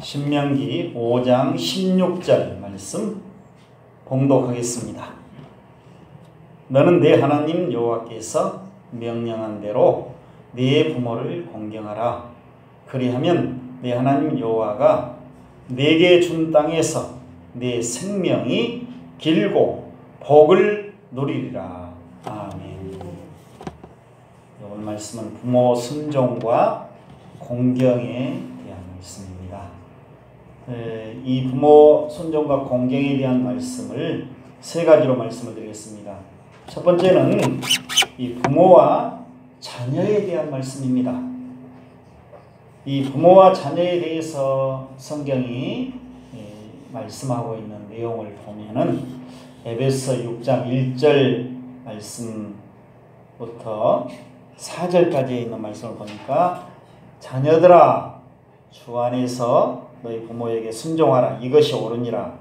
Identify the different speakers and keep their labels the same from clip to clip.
Speaker 1: 신명기 5장 16절 말씀 봉독하겠습니다. 너는 내 하나님 여호와께서 명령한 대로 네 부모를 공경하라. 그리하면 내 하나님 여호와가 네게 준 땅에서 네 생명이 길고 복을 누리리라. 아멘. 오늘 말씀은 부모 순종과 공경에 대한 말씀입니다. 이 부모 순종과 공경에 대한 말씀을 세 가지로 말씀을 드리겠습니다. 첫 번째는 이 부모와 자녀에 대한 말씀입니다. 이 부모와 자녀에 대해서 성경이 말씀하고 있는 내용을 보면은 에베소 6장 1절 말씀부터 4절까지 있는 말씀을 보니까 자녀들아 주 안에서 너희 부모에게 순종하라. 이것이 옳으니라.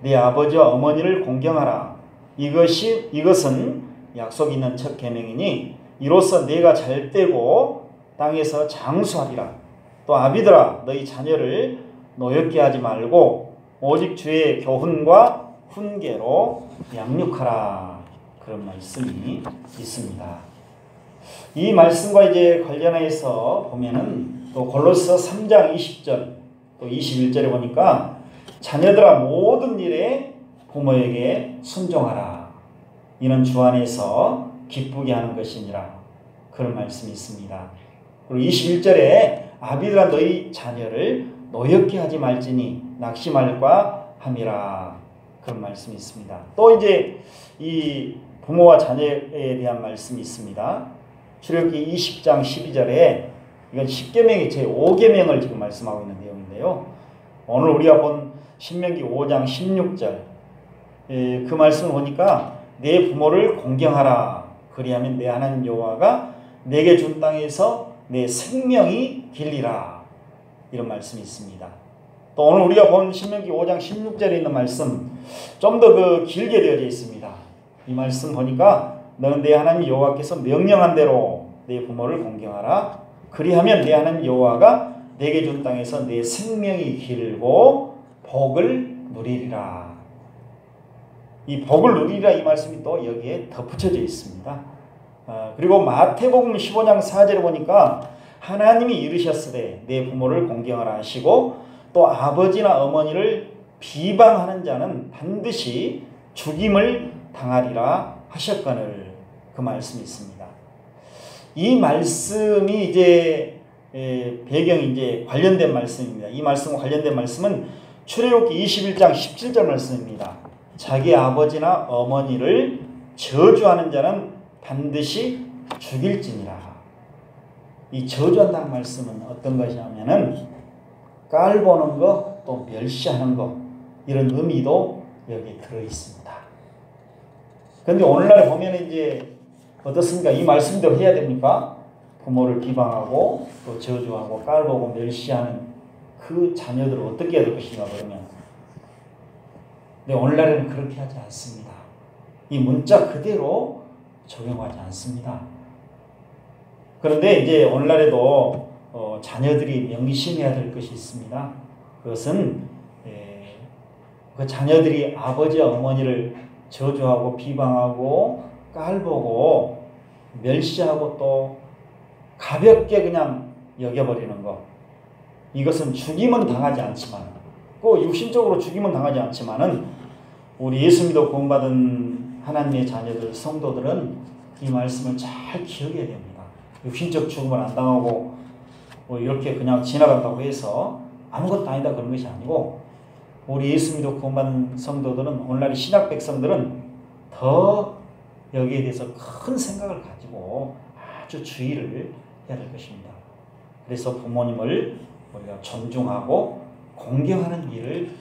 Speaker 1: 네 아버지와 어머니를 공경하라. 이것은 약속 있는 첫 계명이니 이로써 네가 잘되고 땅에서 장수하리라. 또 아비들아 너희 자녀를 노엽게 하지 말고 오직 주의 교훈과 훈계로 양육하라. 그런 말씀이 있습니다. 이 말씀과 이제 관련해서 보면은 또 골로새 3장 20절 또 21절에 보니까 자녀들아 모든 일에 부모에게 순종하라. 이는 주 안에서 기쁘게 하는 것이니라. 그런 말씀이 있습니다. 그리고 21절에 아비들아 너희 자녀를 노엽게 하지 말지니 낙심할까 함이라. 그런 말씀이 있습니다. 또 이제 이 부모와 자녀에 대한 말씀이 있습니다. 출애굽기 20장 12절에 이건 10계명의 제5계명을 지금 말씀하고 있는 내용인데요. 오늘 우리가 본 신명기 5장 16절 그 말씀을 보니까 내 부모를 공경하라. 그리하면 내 하나님 여호와가 내게 준 땅에서 내 생명이 길리라. 이런 말씀이 있습니다. 또 오늘 우리가 본 신명기 5장 16절에 있는 말씀 좀 더 길게 되어져 있습니다. 이 말씀 보니까 너는 내 하나님 여호와께서 명령한 대로 내 부모를 공경하라. 그리하면 내 하나님 여호와가 내게 준 땅에서 내 생명이 길고 복을 누리리라. 이 복을 누리리라 이 말씀이 또 여기에 덧붙여져 있습니다. 그리고 마태복음 15장 4절에 보니까 하나님이 이르셨으되 내 부모를 공경하라 하시고 또 아버지나 어머니를 비방하는 자는 반드시 죽임을 당하리라 하셨거늘. 그 말씀이 있습니다. 이 말씀이 이제 배경이 이제 관련된 말씀입니다. 이 말씀과 관련된 말씀은 출애굽기 21장 17절 말씀입니다. 자기 아버지나 어머니를 저주하는 자는 반드시 죽일지니라. 이 저주한다는 말씀은 어떤 것이냐면은 깔보는 것, 또 멸시하는 것, 이런 의미도 여기 들어 있습니다. 그런데 오늘날 보면 이제 어떻습니까? 이 말씀대로 해야 됩니까? 부모를 비방하고 또 저주하고 깔보고 멸시하는 그 자녀들을 어떻게 해야 될 것인가 그러면. 근데 오늘날에는 그렇게 하지 않습니다. 이 문자 그대로 적용하지 않습니다. 그런데 이제 오늘날에도 자녀들이 명심해야 될 것이 있습니다. 그것은 그 자녀들이 아버지와 어머니를 저주하고 비방하고 깔보고 멸시하고 또 가볍게 그냥 여겨버리는 것. 이것은 죽임은 당하지 않지만 꼭 육신적으로 죽임은 당하지 않지만은 우리 예수 믿어 구원받은 하나님의 자녀들 성도들은 이 말씀을 잘 기억해야 됩니다. 육신적 죽음을 안 당하고 뭐 이렇게 그냥 지나간다고 해서 아무것도 아니다 그런 것이 아니고 우리 예수 믿어 구원받은 성도들은 오늘날 신약 백성들은 더 여기에 대해서 큰 생각을 가지고 아주 주의를 해야 될 것입니다. 그래서 부모님을 우리가 존중하고 공경하는 일을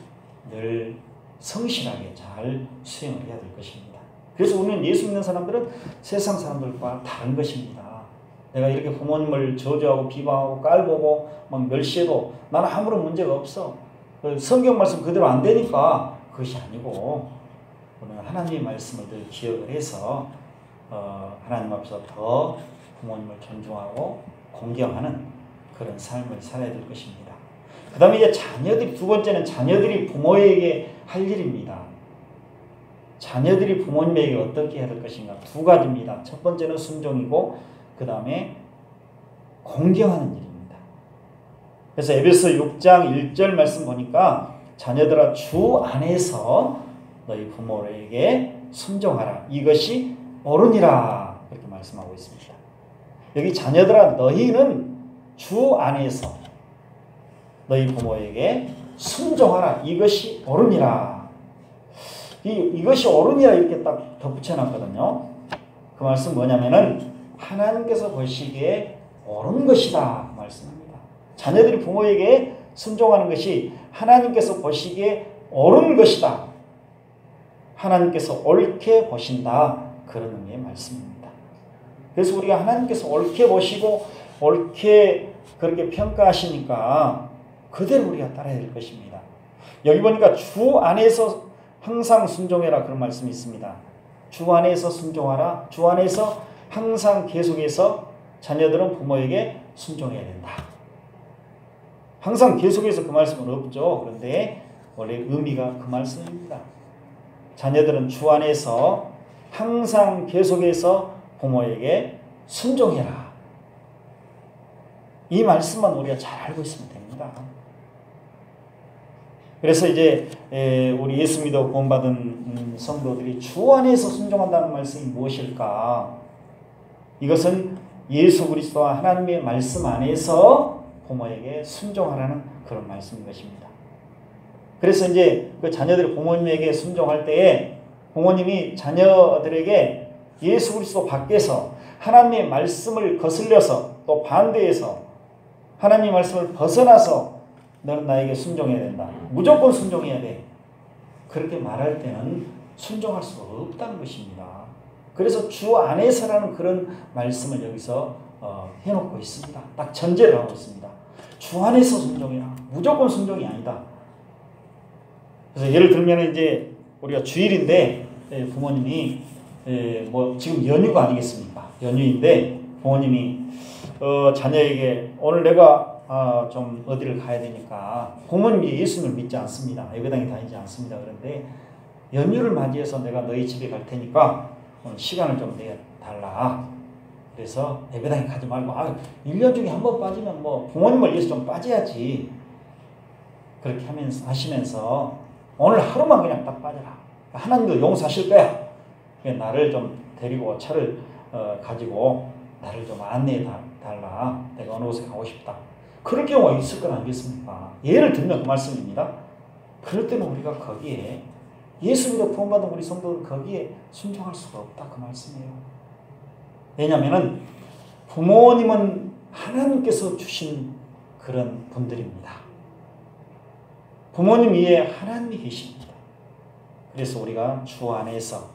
Speaker 1: 늘 성실하게 잘 수행을 해야 될 것입니다. 그래서 우리는 예수 믿는 사람들은 세상 사람들과 다른 것입니다. 내가 이렇게 부모님을 저주하고 비방하고 깔보고 막 멸시해도 나는 아무런 문제가 없어. 성경 말씀 그대로 안 되니까 그것이 아니고 우리는 하나님의 말씀을 늘 기억을 해서 하나님 앞에서 더 부모님을 존중하고 공경하는 그런 삶을 살아야 될 것입니다. 그 다음에 이제 자녀들이, 두 번째는 자녀들이 부모에게 할 일입니다. 자녀들이 부모님에게 어떻게 해야 될 것인가. 두 가지입니다. 첫 번째는 순종이고 그 다음에 공경하는 일입니다. 그래서 에베소 6장 1절 말씀 보니까 자녀들아 주 안에서 너희 부모에게 순종하라. 이것이 옳으니라. 이렇게 말씀하고 있습니다. 여기 자녀들아 너희는 주 안에서 너희 부모에게 순종하라. 이것이 옳으니라. 이것이 옳으니라 이렇게 딱 덧붙여놨거든요. 그 말씀 뭐냐면은 하나님께서 보시기에 옳은 것이다 말씀합니다. 자녀들이 부모에게 순종하는 것이 하나님께서 보시기에 옳은 것이다. 하나님께서 옳게 보신다. 그런 의미의 말씀입니다. 그래서 우리가 하나님께서 옳게 보시고 옳게 그렇게 평가하시니까 그대로 우리가 따라야 될 것입니다. 여기 보니까 주 안에서 항상 순종해라 그런 말씀이 있습니다. 주 안에서 순종하라. 주 안에서 항상 계속해서 자녀들은 부모에게 순종해야 된다. 항상 계속해서 그 말씀은 없죠. 그런데 원래 의미가 그 말씀입니다. 자녀들은 주 안에서 항상 계속해서 부모에게 순종해라. 이 말씀만 우리가 잘 알고 있으면 됩니다. 그래서 이제 우리 예수 믿어 구원받은 성도들이 주 안에서 순종한다는 말씀이 무엇일까? 이것은 예수 그리스도와 하나님의 말씀 안에서 부모에게 순종하라는 그런 말씀인 것입니다. 그래서 이제 그 자녀들이 부모님에게 순종할 때에 부모님이 자녀들에게 예수 그리스도 밖에서 하나님의 말씀을 거슬려서 또 반대해서 하나님의 말씀을 벗어나서 너는 나에게 순종해야 된다. 무조건 순종해야 돼. 그렇게 말할 때는 순종할 수가 없다는 것입니다. 그래서 주 안에서라는 그런 말씀을 여기서 해놓고 있습니다. 딱 전제를 하고 있습니다. 주 안에서 순종해라. 무조건 순종이 아니다. 그래서 예를 들면 이제 우리가 주일인데 부모님이 뭐 지금 연휴가 아니겠습니까? 연휴인데 부모님이 자녀에게 오늘 내가 좀 어디를 가야 되니까 부모님이 예수님을 믿지 않습니다. 예배당에 다니지 않습니다. 그런데 연휴를 맞이해서 내가 너희 집에 갈 테니까 오늘 시간을 좀 내달라. 그래서 예배당에 가지 말고 1년 중에 한 번 빠지면 뭐 부모님을 위해서 좀 빠져야지. 그렇게 하시면서 오늘 하루만 그냥 딱 빠져라. 하나님도 용서하실 거야. 나를 좀 데리고 차를 가지고 나를 좀 안내해 달라. 내가 어느 곳에 가고 싶다. 그럴 경우가 있을 건 아니겠습니까? 예를 들면 그 말씀입니다. 그럴 때는 우리가 거기에 예수 믿어 구원받은 우리 성도는 거기에 순종할 수가 없다. 그 말씀이에요. 왜냐하면 부모님은 하나님께서 주신 그런 분들입니다. 부모님 위에 하나님이 계십니다. 그래서 우리가 주 안에서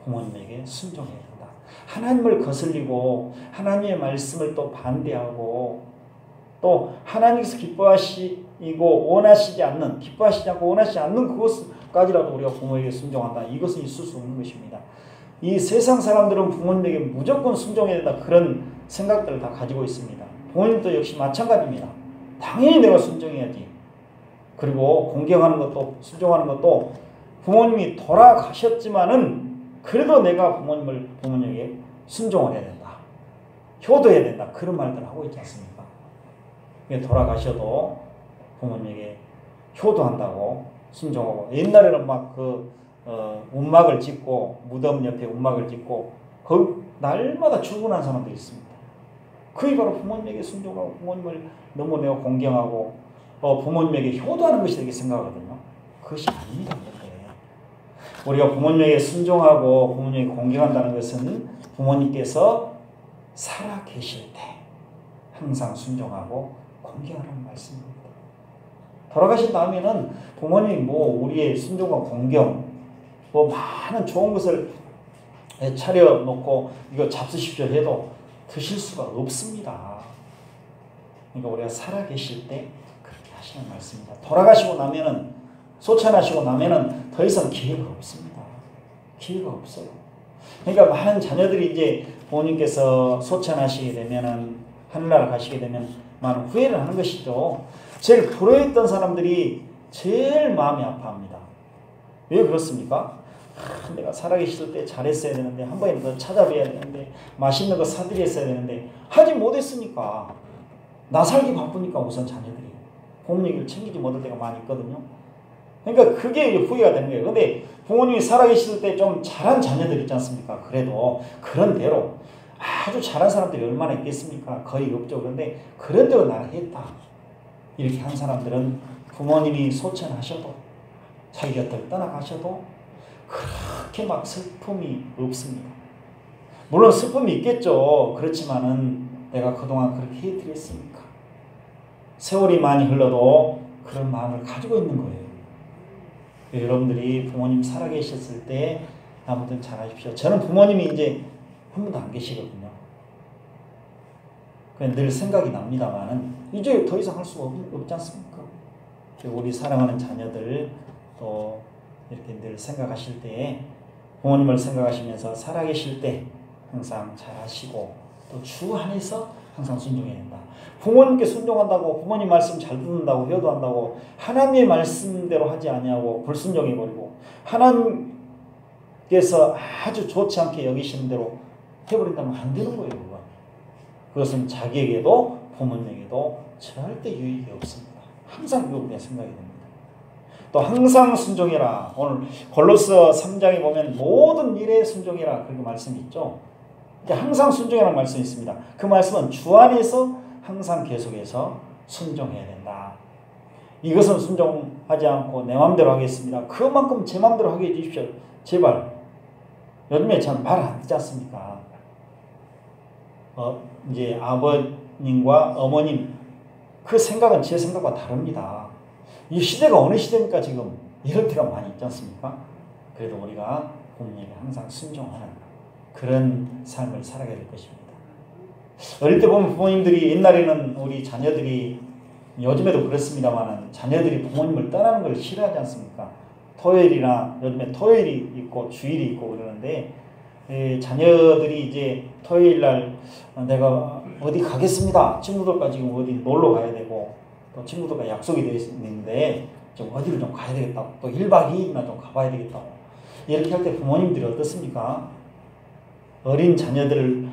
Speaker 1: 부모님에게 순종해야 된다. 하나님을 거슬리고 하나님의 말씀을 또 반대하고 또 하나님께서 기뻐하시고 원하시지 않는, 기뻐하시지 않고 원하시지 않는 그것까지라도 우리가 부모에게 순종한다. 이것은 있을 수 없는 것입니다. 이 세상 사람들은 부모님에게 무조건 순종해야 된다. 그런 생각들을 다 가지고 있습니다. 부모님도 역시 마찬가지입니다. 당연히 내가 순종해야지. 그리고 공경하는 것도 순종하는 것도 부모님이 돌아가셨지만은 그래도 내가 부모님에게 순종을 해야 된다. 효도해야 된다. 그런 말들 하고 있지 않습니까? 돌아가셔도 부모님에게 효도한다고 순종하고 옛날에는 막 운막을 짓고 무덤 옆에 운막을 짓고 거기 날마다 출근하는 사람들이 있습니다. 그게 바로 부모님에게 순종하고 부모님을 너무 내가 공경하고 부모님에게 효도하는 것이 되게 생각하거든요. 그것이 아닙니다. 우리가 부모님에게 순종하고 부모님에게 공경한다는 것은 부모님께서 살아 계실 때 항상 순종하고 공경하는 말씀입니다. 돌아가신 다음에는 부모님 우리의 순종과 공경 많은 좋은 것을 차려놓고 이거 잡수십시오 해도 드실 수가 없습니다. 그러니까 우리가 살아계실 때 그렇게 하시는 말씀입니다. 돌아가시고 나면은 소천하시고 나면은 더 이상 기회가 없습니다. 기회가 없어요. 그러니까 많은 자녀들이 이제 부모님께서 소천하시게 되면은 하늘나라 가시게 되면 많은 후회를 하는 것이죠. 제일 불효했던 사람들이 제일 마음이 아파합니다. 왜 그렇습니까? 내가 살아계실 때 잘했어야 되는데, 한 번이라도 더 찾아뵈야 되는데, 맛있는 거 사드렸어야 되는데 하지 못했으니까. 나 살기 바쁘니까 우선 자녀들이 부모님 얘기를 챙기지 못할 때가 많이 있거든요. 그러니까 그게 후회가 되는 거예요. 근데 부모님이 살아계실 때 좀 잘한 자녀들 있지 않습니까? 그래도 그런 대로 아주 잘한 사람들이 얼마나 있겠습니까? 거의 없죠. 그런데 그런 대로 나는 했다. 이렇게 한 사람들은 부모님이 소천하셔도 자기 곁을 떠나가셔도 그렇게 막 슬픔이 없습니다. 물론 슬픔이 있겠죠. 그렇지만은 내가 그동안 그렇게 해드렸으니까 세월이 많이 흘러도 그런 마음을 가지고 있는 거예요. 여러분들이 부모님 살아계셨을 때 아무튼 잘하십시오. 저는 부모님이 이제 한 분도 안 계시거든요. 그냥 늘 생각이 납니다만은 이제 더 이상 할 수가 없지 않습니까? 우리 사랑하는 자녀들 또 이렇게 늘 생각하실 때 부모님을 생각하시면서 살아계실 때 항상 잘하시고 또 주 안에서 항상 순종해야 된다. 부모님께 순종한다고 부모님 말씀 잘 듣는다고 효도한다고 하나님의 말씀대로 하지 아니하고 불순종해버리고 하나님께서 아주 좋지 않게 여기시는 대로 해버린다면 안 되는 거예요. 그것은 자기에게도 부모님에게도 절대 유익이 없습니다. 항상 그거 생각이 됩니다. 또 항상 순종해라. 오늘 골로새 3장에 보면 모든 일에 순종해라 그렇게 말씀이 있죠. 항상 순종이라는 말씀이 있습니다. 그 말씀은 주 안에서 항상 계속해서 순종해야 된다. 이것은 순종하지 않고 내 마음대로 하겠습니다. 그만큼 제 마음대로 하게 해주십시오. 제발. 요즘에 참 말 안 듣지 않습니까? 이제 아버님과 어머님 그 생각은 제 생각과 다릅니다. 이 시대가 어느 시대입니까 지금? 이럴 때가 많이 있지 않습니까? 그래도 우리가 부모님에게 항상 순종하는 그런 삶을 살아가야 될 것입니다. 어릴 때 보면 부모님들이 옛날에는 우리 자녀들이 요즘에도 그렇습니다만 자녀들이 부모님을 떠나는 걸 싫어하지 않습니까? 토요일이나 요즘에 토요일이 있고 주일이 있고 그러는데 자녀들이 이제 토요일날 내가 어디 가겠습니다. 친구들과 지금 어디 놀러 가야 되고 또 친구들과 약속이 되어 있는데 좀 어디를 좀 가야 되겠다고 또 1박 2일이나 좀 가봐야 되겠다고 이렇게 할 때 부모님들이 어떻습니까? 어린 자녀들을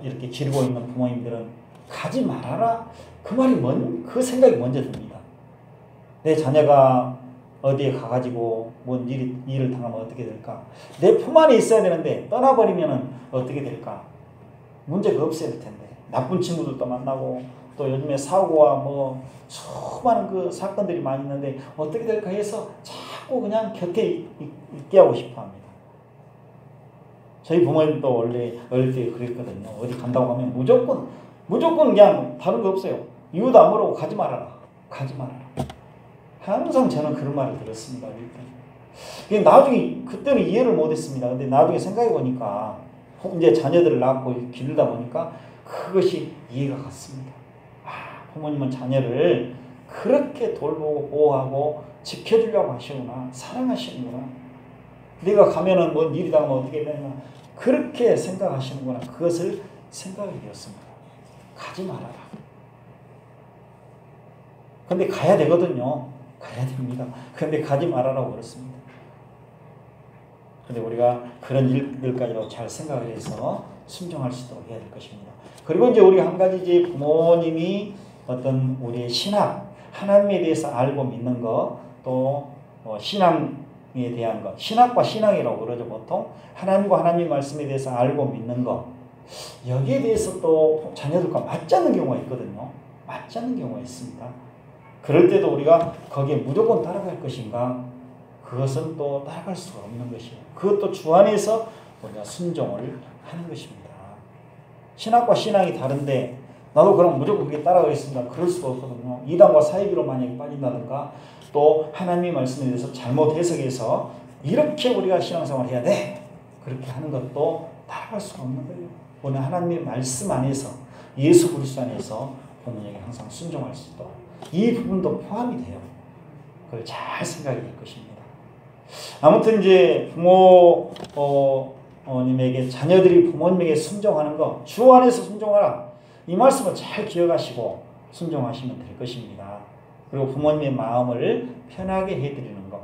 Speaker 1: 이렇게 기르고 있는 부모님들은 가지 말아라 그 말이 그 생각이 먼저 듭니다. 내 자녀가 어디에 가가지고 뭔 일을 당하면 어떻게 될까? 내 품 안에 있어야 되는데 떠나버리면 어떻게 될까? 문제가 없어야 될 텐데 나쁜 친구들도 만나고 또 요즘에 사고와 뭐 수많은 그 사건들이 많이 있는데 어떻게 될까 해서 자꾸 그냥 곁에 있게 하고 싶어 합니다. 저희 부모님도 원래 어릴 때 그랬거든요. 어디 간다고 하면 무조건 그냥 다른 거 없어요. 이유도 안 물어보고 가지 말아라. 항상 저는 그런 말을 들었습니다. 나중에 그때는 이해를 못했습니다. 근데 나중에 생각해 보니까 이제 자녀들을 낳고 기르다 보니까 그것이 이해가 갔습니다. 부모님은 자녀를 그렇게 돌보고 보호하고 지켜주려고 하시구나. 사랑하시는구나. 내가 가면은 뭔 일이 당하면 어떻게 되나. 그렇게 생각하시는구나. 그것을 생각이 되었습니다. 가지 말아라. 근데 가야 되거든요. 가야 됩니다. 근데 가지 말아라고 그랬습니다. 근데 우리가 그런 일들까지도 잘 생각을 해서 순종할 수 있도록 해야 될 것입니다. 그리고 이제 우리가 한 가지 이제 부모님이 어떤 우리의 신학, 하나님에 대해서 알고 믿는 것, 또 신앙에 대한 것, 신학과 신앙이라고 그러죠 보통. 하나님과 하나님 말씀에 대해서 알고 믿는 것, 여기에 대해서 또 자녀들과 맞지 않는 경우가 있거든요. 맞지 않는 경우가 있습니다. 그럴 때도 우리가 거기에 무조건 따라갈 것인가? 그것은 또 따라갈 수가 없는 것이에요. 그것도 주 안에서 우리가 순종을 하는 것입니다. 신학과 신앙이 다른데 나도 그럼 무조건 그렇게 따라가겠습니다. 그럴 수가 없거든요. 이단과 사이비로 만약에 빠진다든가 또 하나님의 말씀에 대해서 잘못 해석해서 이렇게 우리가 신앙생활을 해야 돼. 그렇게 하는 것도 따라갈 수가 없는 거예요. 오늘 하나님의 말씀 안에서 예수 그리스도 안에서 부모님에게 항상 순종할 수 있도록 이 부분도 포함이 돼요. 그걸 잘 생각이 될 것입니다. 아무튼 이제 부모님에게 자녀들이 부모님에게 순종하는 거 주 안에서 순종하라. 이 말씀을 잘 기억하시고 순종하시면 될 것입니다. 그리고 부모님의 마음을 편하게 해드리는 것,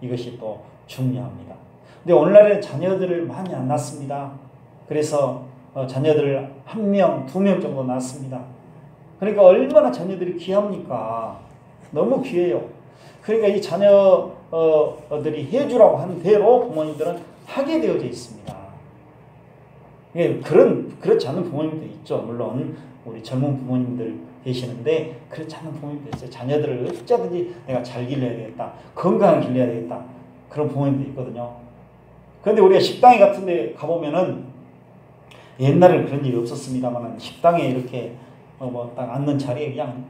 Speaker 1: 이것이 또 중요합니다. 근데 오늘날에 자녀들을 많이 안 낳습니다. 그래서 자녀들을 1명, 2명 정도 낳습니다. 그러니까 얼마나 자녀들이 귀합니까? 너무 귀해요. 그러니까 이 자녀들이 해주라고 하는 대로 부모님들은 하게 되어져 있습니다. 예, 그렇지 않은 부모님도 있죠. 물론 우리 젊은 부모님들 계시는데 그렇지 않은 부모님도 있어요. 자녀들을 어쩌든지 내가 잘 길러야 되겠다. 건강하게 길러야 되겠다. 그런 부모님도 있거든요. 그런데 우리가 식당에 같은 데 가보면은 옛날에는 그런 일이 없었습니다만 식당에 이렇게 딱 앉는 자리에 그냥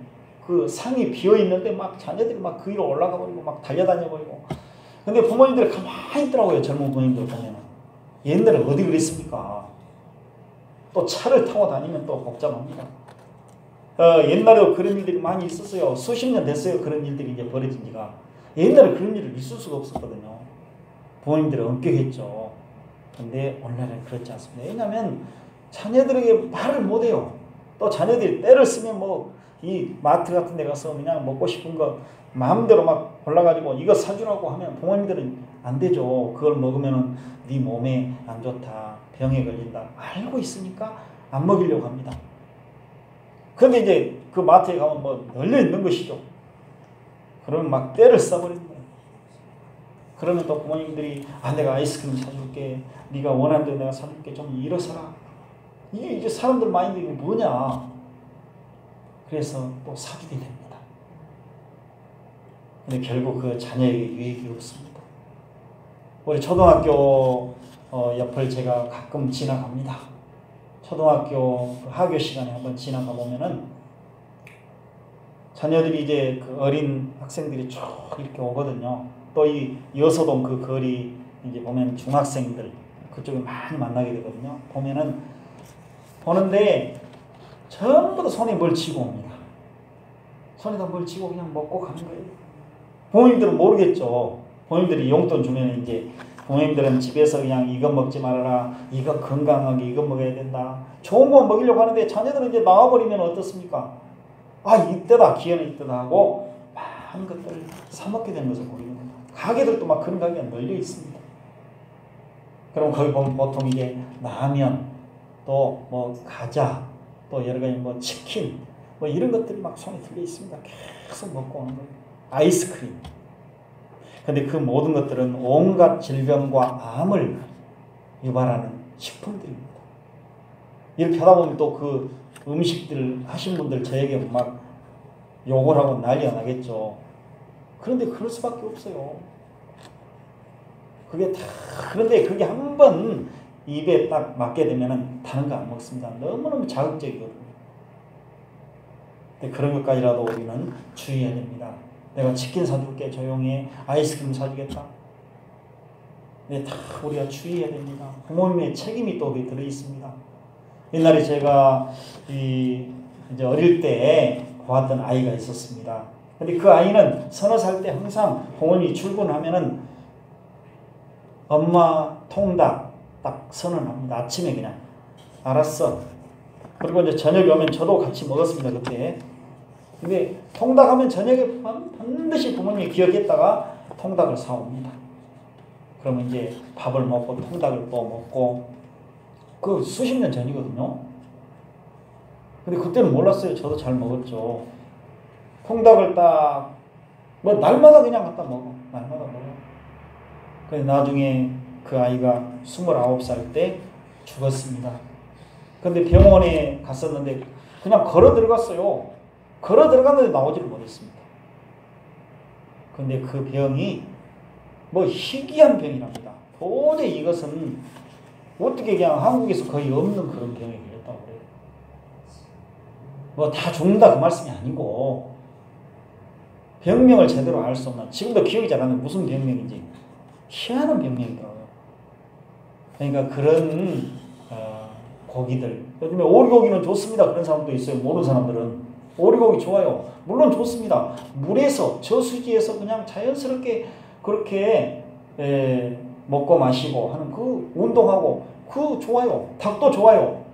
Speaker 1: 그 상이 비어 있는데 막 자녀들이 막 그 위로 올라가 버리고 막 달려다녀 버리고. 근데 부모님들이 가만히 있더라고요. 젊은 부모님들 보면은. 옛날에 어디 그랬습니까? 또 차를 타고 다니면 또 복잡합니다. 옛날에도 그런 일들이 많이 있었어요. 수십 년 됐어요. 그런 일들이 이제 벌어진 지가. 옛날에 그런 일을 있을 수가 없었거든요. 부모님들이 엄격했죠. 근데 오늘날은 그렇지 않습니다. 왜냐하면 자녀들에게 말을 못해요. 또 자녀들이 때를 쓰면 이 마트 같은 데 가서 그냥 먹고 싶은 거 마음대로 막 골라가지고 이거 사주라고 하면 부모님들은 안 되죠. 그걸 먹으면 네 몸에 안 좋다. 병에 걸린다. 알고 있으니까 안 먹이려고 합니다. 근데 이제 그 마트에 가면 널려 있는 것이죠. 그러면 막 때를 써버리는 거예요. 그러면 또 부모님들이 내가 아이스크림 사줄게. 네가 원하는 대로 내가 사줄게. 좀 일어서라. 이게 이제 사람들 마인드가 뭐냐. 그래서 또 사주게 됩니다. 근데 결국 그 자녀에게 유익이 없습니다. 우리 초등학교 옆을 제가 가끔 지나갑니다. 초등학교 학교 시간에 한번 지나가 보면은 자녀들이 이제 그 어린 학생들이 쭉 이렇게 오거든요. 또 이 여서동 그 거리 이제 보면 중학생들 그쪽에 많이 만나게 되거든요. 보는데 전부 다 손에 뭘 쥐고 옵니다. 손에다 뭘 쥐고 그냥 먹고 가는 거예요. 부모님들은 모르겠죠. 부모님들이 용돈 주면 이제 부모님들은 집에서 그냥 이거 먹지 말아라. 이거 건강하게 이거 먹어야 된다. 좋은 거 먹이려고 하는데 자녀들은 이제 나와버리면 어떻습니까? 이때다. 기회는 이때다 하고 많은 것들을 사먹게 되는 것을 보이는 겁니다. 가게들도 막 그런 가게가 널려 있습니다. 그럼 거기 보면 보통 이제 라면, 또 과자, 또 여러 가지 치킨, 이런 것들이 막 손에 들려 있습니다. 계속 먹고 오는 거예요. 아이스크림. 근데 그 모든 것들은 온갖 질병과 암을 유발하는 식품들입니다. 이렇게 하다 보면 또 그 음식들 하신 분들 저에게 막 욕을 하고 난리가 나겠죠. 그런데 그럴 수밖에 없어요. 그런데 그게 한번 입에 딱 맞게 되면은 다른 거 안 먹습니다. 너무너무 자극적이거든요. 근데 그런 것까지라도 우리는 주의해야 됩니다. 내가 치킨 사줄게, 조용히 아이스크림 사주겠다. 근데 다 우리가 주의해야 됩니다. 부모님의 책임이 또 거기 들어 있습니다. 옛날에 제가 이제 어릴 때 보았던 아이가 있었습니다. 근데 그 아이는 서너 살 때 항상 부모님이 출근하면은 엄마 통닭 딱 선언합니다. 아침에 그냥 알았어. 그리고 이제 저녁에 오면 저도 같이 먹었습니다. 그때. 근데 통닭하면 저녁에 반드시 부모님이 기억했다가 통닭을 사옵니다. 그러면 이제 밥을 먹고 통닭을 또 먹고 그 수십 년 전이거든요. 근데 그때는 몰랐어요. 저도 잘 먹었죠. 통닭을 딱 날마다 그냥 갖다 먹어. 날마다 먹어. 그래서 나중에 그 아이가 29살 때 죽었습니다. 근데 병원에 갔었는데 그냥 걸어 들어갔어요. 걸어 들어갔는데 나오지를 못했습니다. 근데 그 병이 희귀한 병이랍니다. 도저히 이것은 어떻게 그냥 한국에서 거의 없는 그런 병에 걸렸다고 그래요. 다 죽는다 그 말씀이 아니고 병명을 제대로 알 수 없는, 지금도 기억이 잘 안 나는 무슨 병명인지 희한한 병명이더라고요. 그러니까 그런 고기들, 요즘에 오리고기는 좋습니다. 그런 사람도 있어요. 모르는 사람들은 오리고기 좋아요. 물론 좋습니다. 물에서 저수지에서 그냥 자연스럽게 그렇게 먹고 마시고 하는 그 운동하고 그 좋아요. 닭도 좋아요.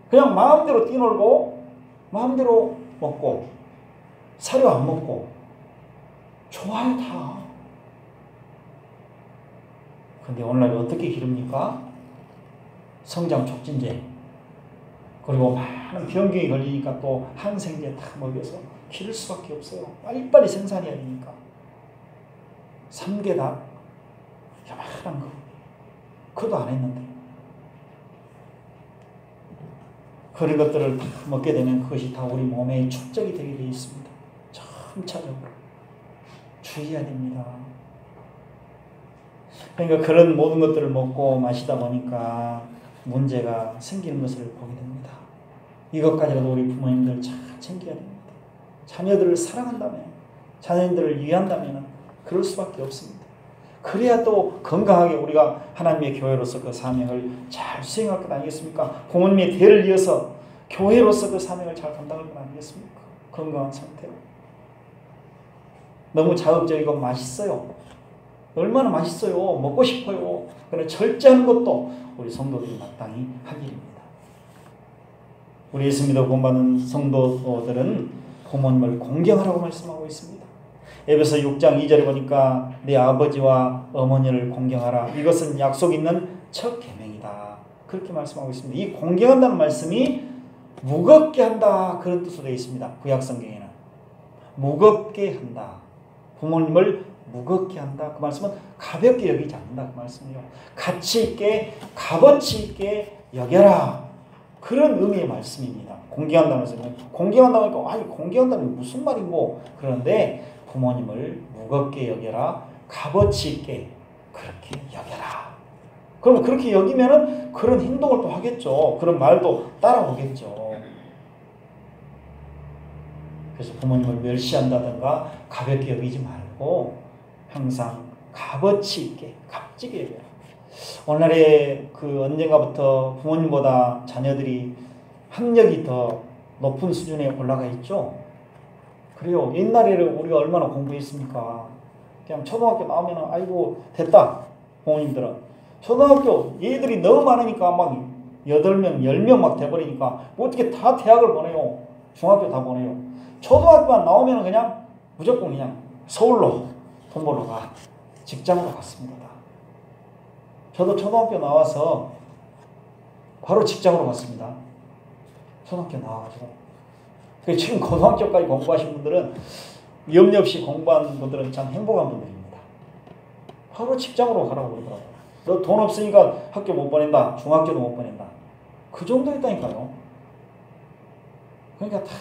Speaker 1: 그냥 마음대로 뛰놀고 마음대로 먹고 사료 안 먹고 좋아요 다. 근데 오늘날 어떻게 기릅니까? 성장 촉진제, 그리고 많은 병균이 걸리니까 또 항생제 다 먹여서 기를 수밖에 없어요. 빨리빨리 생산해야 되니까. 삼계닭 야만한 거 그것도 안 했는데 그런 것들을 다 먹게 되면 그것이 다 우리 몸에 축적이 되게 되어 있습니다. 점차적으로 주의해야 됩니다. 그러니까 그런 모든 것들을 먹고 마시다 보니까 문제가 생기는 것을 보게 됩니다. 이것까지라도 우리 부모님들 잘 챙겨야 됩니다. 자녀들을 사랑한다면, 자녀들을 위한다면 그럴 수밖에 없습니다. 그래야 또 건강하게 우리가 하나님의 교회로서 그 사명을 잘 수행할 것 아니겠습니까? 부모님의 대를 이어서 교회로서 그 사명을 잘 감당할 것 아니겠습니까? 건강한 상태로. 너무 자극적이고 맛있어요. 얼마나 맛있어요. 먹고 싶어요. 그러나 절제하는 것도 우리 성도들이 마땅히 할 일입니다. 우리 예수 믿어 본받는 성도들은 부모님을 공경하라고 말씀하고 있습니다. 에베소 6장 2절에 보니까 내 아버지와 어머니를 공경하라. 이것은 약속 있는 첫 계명이다. 그렇게 말씀하고 있습니다. 이 공경한다는 말씀이 무겁게 한다 그런 뜻으로 되어 있습니다. 구약 성경에는 무겁게 한다. 부모님을 무겁게 한다. 그 말씀은 가볍게 여기지 않는다. 그 말씀이요. 가치 있게 값어치 있게 여겨라. 그런 의미의 말씀입니다. 공경한다는 말씀은 공경한다고 하니까 아니 공경한다는 게 무슨 말이고 그런데 부모님을 무겁게 여겨라. 값어치 있게 그렇게 여겨라. 그럼 그렇게 여기면은 그런 행동을 또 하겠죠. 그런 말도 따라오겠죠. 그래서 부모님을 멸시한다든가 가볍게 여기지 말고 항상 값어치 있게 값지게 여겨라. 오늘날에 그 언젠가부터 부모님보다 자녀들이 학력이 더 높은 수준에 올라가 있죠. 그래요. 옛날에는 우리가 얼마나 공부했습니까? 그냥 초등학교 나오면 아이고 됐다. 부모님들은 초등학교 얘들이 너무 많으니까 막 8명 10명 막 돼버리니까 뭐 어떻게 다 대학을 보내요. 중학교 다 보내요. 초등학교만 나오면 그냥 무조건 그냥 서울로 돈 벌러 가. 직장으로 갔습니다. 저도 초등학교 나와서 바로 직장으로 갔습니다. 초등학교 나와가지고. 지금 고등학교까지 공부하신 분들은 염려 없이 공부한 분들은 참 행복한 분들입니다. 바로 직장으로 가라고 그러더라고요. 너 돈 없으니까 학교 못 보낸다. 중학교도 못 보낸다. 그 정도였다니까요. 그러니까 다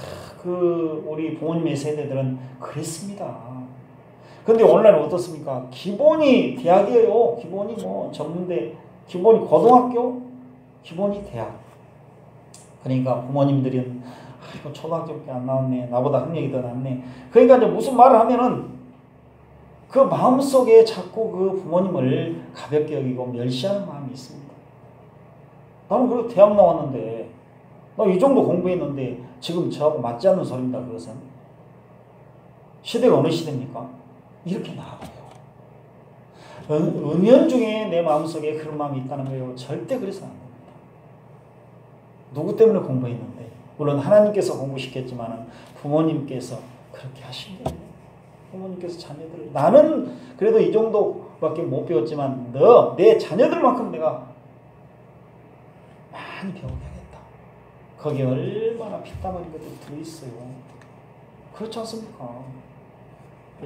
Speaker 1: 우리 부모님의 세대들은 그랬습니다. 근데 오늘날은 어떻습니까? 기본이 대학이에요. 기본이 뭐 전문대, 기본이 고등학교, 기본이 대학. 그러니까 부모님들은 아이고 초등학교밖에 안 나왔네. 나보다 학력이 더 낮네. 그러니까 이제 무슨 말을 하면은 그 마음속에 자꾸 그 부모님을 가볍게 여기고 멸시하는 마음이 있습니다. 나는 그래도 대학 나왔는데 나 이 정도 공부했는데 지금 저하고 맞지 않는 소리입니다. 그것은. 시대가 어느 시대입니까? 이렇게 나와요. 은연중에 내 마음속에 그런 마음이 있다는 거예요. 절대 그래서는 안 됩니다. 누구 때문에 공부했는데 물론 하나님께서 공부시켰지만 부모님께서 그렇게 하신 거예요. 부모님께서 자녀들을 나는 그래도 이 정도밖에 못 배웠지만 너 내 자녀들만큼 내가 많이 배우게 하겠다. 거기에 얼마나 피땀 흘린 것들이 들어있어요. 그렇지 않습니까?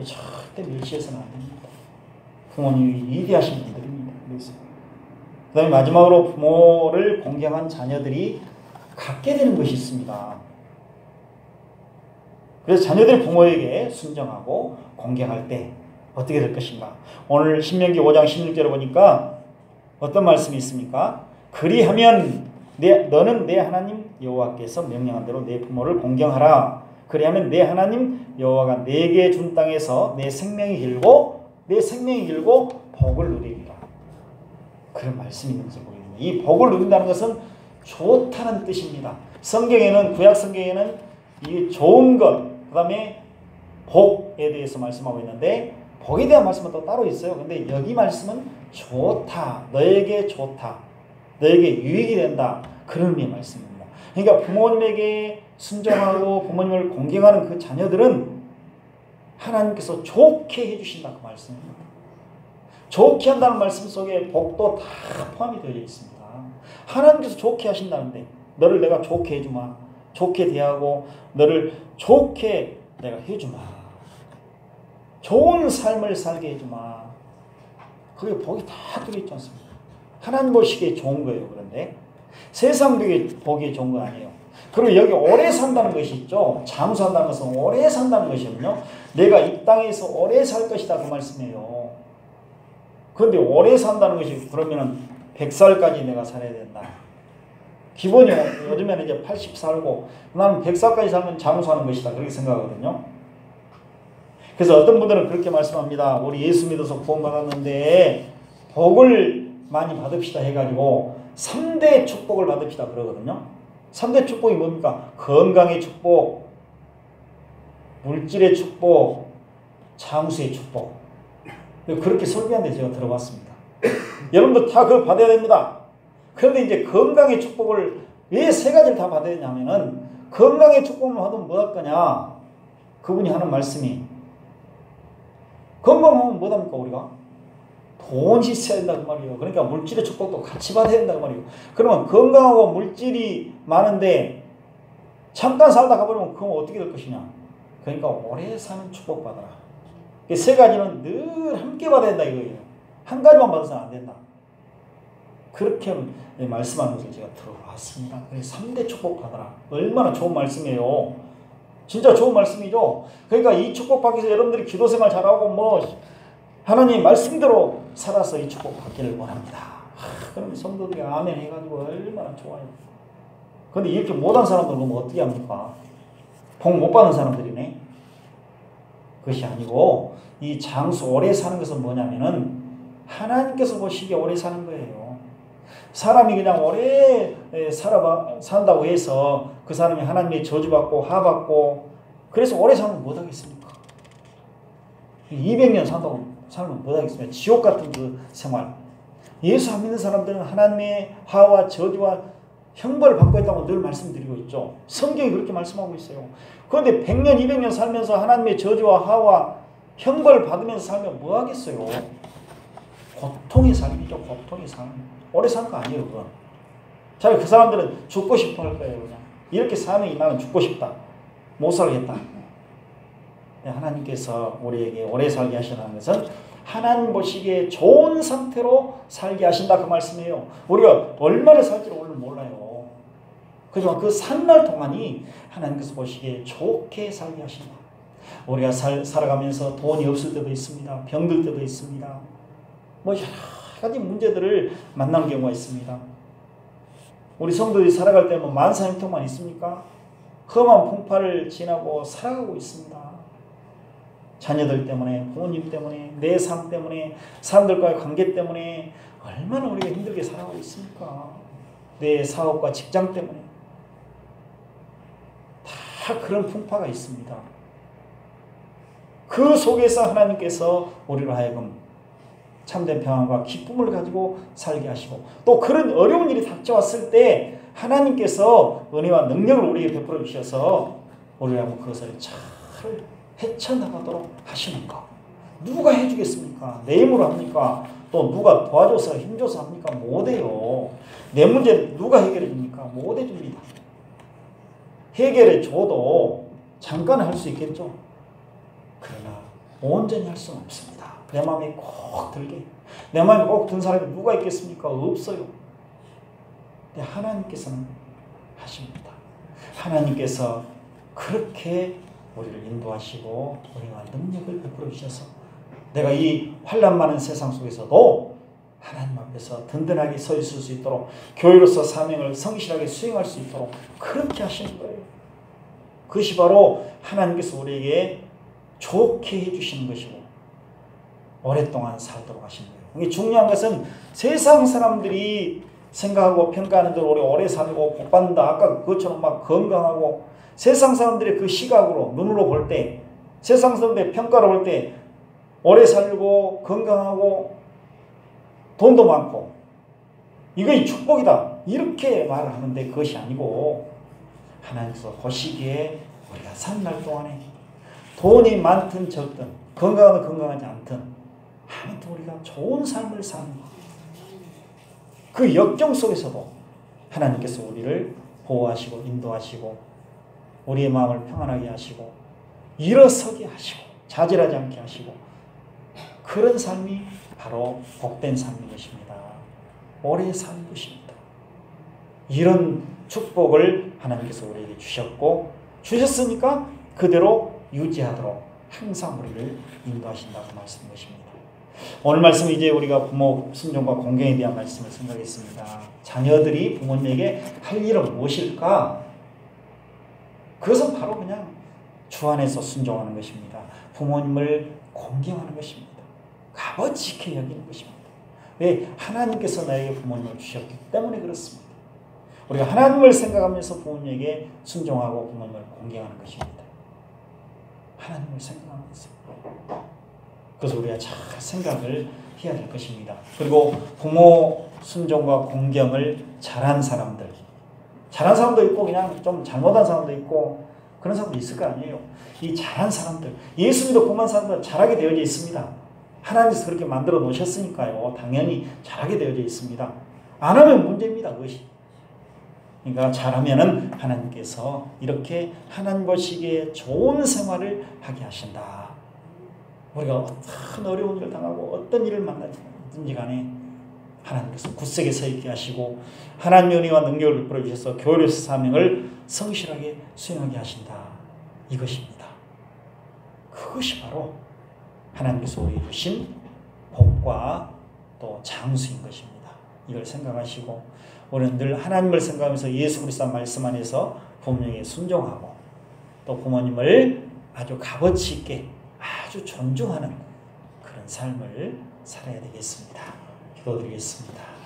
Speaker 1: 절대 멸시해서는 안 됩니다. 부모님이 위대하신 분들입니다. 그래서 그 다음에 마지막으로 부모를 공경한 자녀들이 갖게 되는 것이 있습니다. 그래서 자녀들이 부모에게 순종하고 공경할 때 어떻게 될 것인가? 오늘 신명기 5장 16절에 보니까 어떤 말씀이 있습니까? 그리하면 너는 내 하나님 여호와께서 명령한 대로 내 부모를 공경하라. 그리하면 내 하나님 여호와가 내게 준 땅에서 내 생명이 길고 복을 누리리라. 그런 말씀이 있는지 모르겠네요. 이 복을 누린다는 것은 좋다는 뜻입니다. 성경에는 구약 성경에는 이 좋은 것, 그 다음에 복에 대해서 말씀하고 있는데 복에 대한 말씀은 또 따로 있어요. 근데 여기 말씀은 좋다, 너에게 좋다, 너에게 유익이 된다. 그런 의미의 말씀입니다. 그러니까 부모님에게 순종하고 부모님을 공경하는 그 자녀들은 하나님께서 좋게 해주신다 그 말씀입니다. 좋게 한다는 말씀 속에 복도 다 포함이 되어 있습니다. 하나님께서 좋게 하신다는데 너를 내가 좋게 해주마. 좋게 대하고 너를 좋게 내가 해주마. 좋은 삶을 살게 해주마. 그게 복이 다 들어있지 않습니까? 하나님 보시기에 좋은 거예요. 그런데 세상 보기에 좋은 거 아니에요. 그리고 여기 오래 산다는 것이 있죠. 장수한다는 것은 오래 산다는 것이거든요. 내가 이 땅에서 오래 살 것이다 그 말씀이에요. 그런데 오래 산다는 것이 그러면은 100살까지 내가 살아야 된다. 기본이 요즘에는 이제 80 살고 나는 100살까지 살면 장수하는 것이다 그렇게 생각하거든요. 그래서 어떤 분들은 그렇게 말씀합니다. 우리 예수 믿어서 구원받았는데 복을 많이 받읍시다 해가지고 3대 축복을 받읍시다 그러거든요. 3대 축복이 뭡니까? 건강의 축복, 물질의 축복, 장수의 축복. 그렇게 설교하는데 제가 들어봤습니다. 여러분도 다 그거 받아야 됩니다. 그런데 이제 건강의 축복을 왜 3가지를 다 받아야 되냐면은 건강의 축복만 받으면 뭐 할 거냐? 그분이 하는 말씀이 건강하면 뭐 합니까 우리가? 돈이 있어야 된다고 말이에요. 그러니까 물질의 축복도 같이 받아야 된다고 말이에요. 그러면 건강하고 물질이 많은데 잠깐 살다 가버리면 그건 어떻게 될 것이냐? 그러니까 오래 사는 축복 받아라. 이 3가지는 늘 함께 받아야 된다 이거예요. 한 가지만 받아서는 안 된다. 그렇게 말씀하는 것을 제가 들어봤습니다. 3대 축복 받아라. 얼마나 좋은 말씀이에요. 진짜 좋은 말씀이죠. 그러니까 이 축복 받기 위해서 여러분들이 기도 생활 잘하고 뭐 하나님 말씀대로 살아서 이 축복 받기를 원합니다. 그럼 성도들이 아멘 해가지고 얼마나 좋아요. 그런데 이렇게 못한 사람들 보면 어떻게 합니까? 복 못 받는 사람들이네. 그것이 아니고 이 장수 오래 사는 것은 뭐냐면은 하나님께서 보시기에 오래 사는 거예요. 사람이 그냥 오래 산다고 해서 그 사람이 하나님의 저주받고 화받고 그래서 오래 살면 못하겠습니까? 200년 산다고 살면 못하겠습니까? 지옥 같은 그 생활. 예수 안 믿는 사람들은 하나님의 화와 저주와 형벌을 받고 있다고 늘 말씀드리고 있죠. 성경이 그렇게 말씀하고 있어요. 그런데 100년, 200년 살면서 하나님의 저주와 화와 형벌을 받으면서 살면 뭐 하겠어요? 고통의 삶이죠. 고통의 삶. 오래 살 거 아니에요. 그건. 자, 그 사람들은 죽고 싶어 할 거예요. 그냥. 이렇게 사는 나는 죽고 싶다. 못 살겠다. 하나님께서 우리에게 오래 살게 하시는 것은 하나님 보시기에 좋은 상태로 살게 하신다 그 말씀이에요. 우리가 얼마나 살지를 오늘 몰라요. 그지만 그 산날 동안이 하나님께서 보시기에 좋게 살게 하신다. 우리가 살아가면서 돈이 없을 때도 있습니다. 병들 때도 있습니다. 뭐 여러 가지 문제들을 만나는 경우가 있습니다. 우리 성도들이 살아갈 때면 만사형통만 있습니까? 험한 풍파를 지나고 살아가고 있습니다. 자녀들 때문에, 부모님 때문에, 내 삶 때문에, 사람들과의 관계 때문에 얼마나 우리가 힘들게 살아가고 있습니까? 내 사업과 직장 때문에 다 그런 풍파가 있습니다. 그 속에서 하나님께서 우리로 하여금 참된 평안과 기쁨을 가지고 살게 하시고 또 그런 어려운 일이 닥쳐왔을 때 하나님께서 은혜와 능력을 우리에게 베풀어 주셔서 우리가 그것을 잘 헤쳐나가도록 하시는 것. 누가 해주겠습니까? 내 힘으로 합니까? 또 누가 도와줘서 힘줘서 합니까? 못해요. 내 문제 누가 해결해 줍니까? 못 해줍니다. 해결해 줘도 잠깐 할 수 있겠죠. 그러나 온전히 할 수는 없습니다. 내 마음에 꼭 들게. 내 마음에 꼭 든 사람이 누가 있겠습니까? 없어요. 근데 하나님께서는 하십니다. 하나님께서 그렇게 우리를 인도하시고 우리가 능력을 베풀어 주셔서 내가 이 환난 많은 세상 속에서도 하나님 앞에서 든든하게 서 있을 수 있도록 교회로서 사명을 성실하게 수행할 수 있도록 그렇게 하시는 거예요. 그것이 바로 하나님께서 우리에게 좋게 해주시는 것이고 오랫동안 살도록 하시는 거예요. 이게 중요한 것은 세상 사람들이 생각하고 평가하는 대로 우리 오래 살고 복 받는다. 아까 그것처럼 막 건강하고 세상 사람들의 그 시각으로 눈으로 볼 때 세상 사람들의 평가로 볼 때 오래 살고 건강하고 돈도 많고 이거 축복이다 이렇게 말을 하는데 그것이 아니고 하나님께서 보시기에 우리가 산 날 동안에 돈이 많든 적든 건강하든 건강하지 않든 아무튼 우리가 좋은 삶을 사는 그 역경 속에서도 하나님께서 우리를 보호하시고 인도하시고 우리의 마음을 평안하게 하시고 일어서게 하시고 좌절하지 않게 하시고 그런 삶이 바로 복된 삶인 것입니다. 오래 사는 것입니다. 이런 축복을 하나님께서 우리에게 주셨으니까 그대로 유지하도록 항상 우리를 인도하신다고 말씀하신 것입니다. 오늘 말씀 이제 우리가 부모 순종과 공경에 대한 말씀을 생각했습니다. 자녀들이 부모님에게 할 일은 무엇일까? 그것은 바로 그냥 주 안에서 순종하는 것입니다. 부모님을 공경하는 것입니다. 값어치 있게 여기는 것입니다. 왜? 하나님께서 나에게 부모님을 주셨기 때문에 그렇습니다. 우리가 하나님을 생각하면서 부모님에게 순종하고 부모님을 공경하는 것입니다. 하나님을 생각하면서. 그래서 우리가 잘 생각을 해야 될 것입니다. 그리고 부모 순종과 공경을 잘한 사람들, 잘한 사람도 있고 그냥 좀 잘못한 사람도 있고 그런 사람도 있을 거 아니에요. 이 잘한 사람들, 예수 믿어 공부한 사람들은 잘하게 되어져 있습니다. 하나님께서 그렇게 만들어 놓으셨으니까요. 당연히 잘하게 되어져 있습니다. 안 하면 문제입니다. 그것이. 그러니까 잘하면은 하나님께서 이렇게 하나님 보시기에 좋은 생활을 하게 하신다. 우리가 어떤 어려운 일을 당하고 어떤 일을 만나든지 간에 하나님께서 굳세게 서 있게 하시고 하나님의 은혜와 능력을 베풀어 주셔서 교회로서 사명을 성실하게 수행하게 하신다. 이것입니다. 그것이 바로 하나님께서 우리에게 주신 복과 또 장수인 것입니다. 이걸 생각하시고 우리는 늘 하나님을 생각하면서 예수 그리스도 말씀 안에서 부모님에게 순종하고 또 부모님을 아주 값어치 있게 아주 존중하는 그런 삶을 살아야 되겠습니다. 기도드리겠습니다.